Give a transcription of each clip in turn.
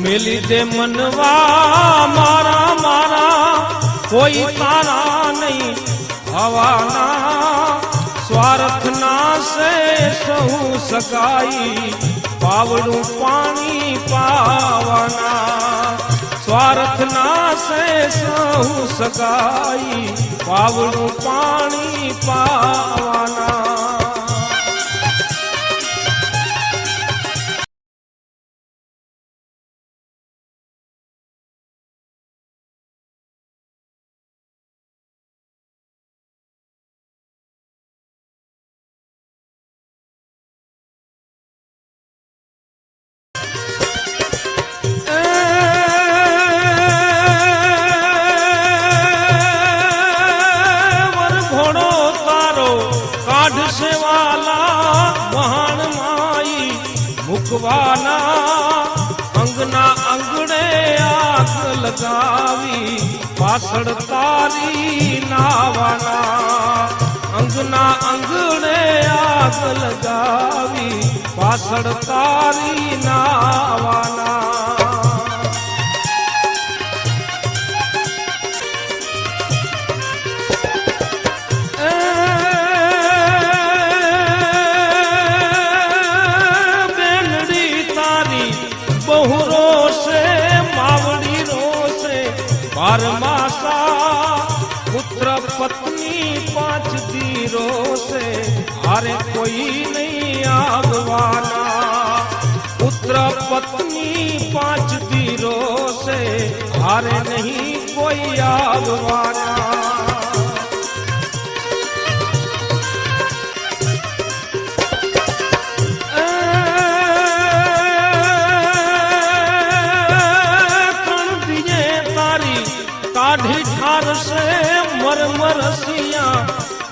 મેલી દે મનવા મારા મારા કોઈ તારા નહીં હવાના સ્વાર્થ ના સે સહુ સગાઈ પાવડું પાણી પાવાના સ્વાર્થ ના સે સહુ સગાઈ પાવડું પાણી પાવાના મુકવાના અંગના અંગણે આગ લગાવી પાછળ તારી નાવાના અંગના અંગણે આગ લગાવી પાછળ તારી નાવાના बारमासा पुत्र पत्नी 5 दीरो से हारे कोई नहीं आववाना पुत्र पत्नी 5 दीरो से हारे नहीं कोई आववाना काढ़ी ठार से मरमरसिया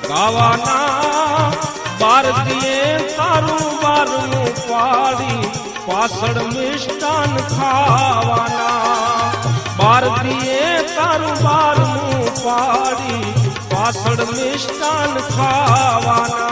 गावाना बार दिए तारू बारू पाड़ी पासड़ मिष्टान खावाना बार दिए तारू बारू पाड़ी पासड़ मिष्टान खावाना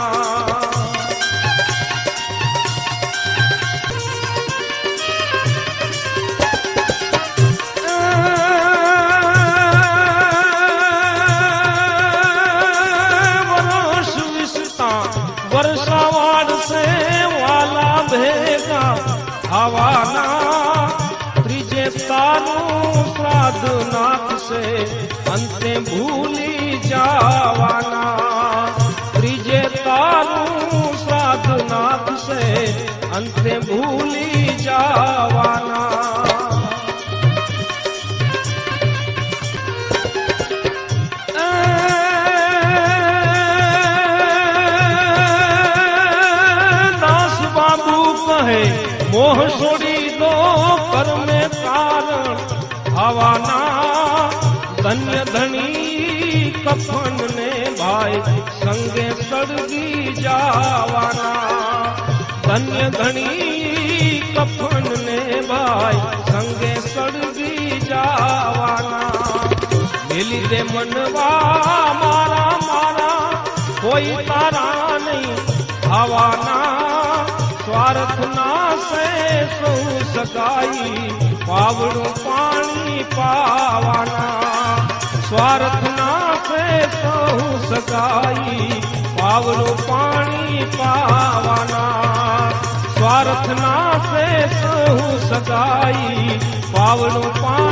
वर्षावाड़ से वाला भेगा हवाना त्रिजे तारू श्राद्ध नाथ से अंते भूली जावाना त्रिजे तारू श्राद्ध नाथ से अंते भूली जावाना मोह छोड़ी दो कर में कारण हवाना धन्य धनी कफन ने भाई संगे सड़गी जावाना धन्य धनी कफन ने भाई संगे सड़गी जावाना मिली दे मनवा मारा मारा कोई तारा नहीं हवाना स्वार्थ ना से सौ सगाई पावड़ू पानी पावाना स्वार्थ ना से सौ सगाई पावड़ू पानी पावाना स्वार्थ ना से सौ सगाई पावड़ू पानी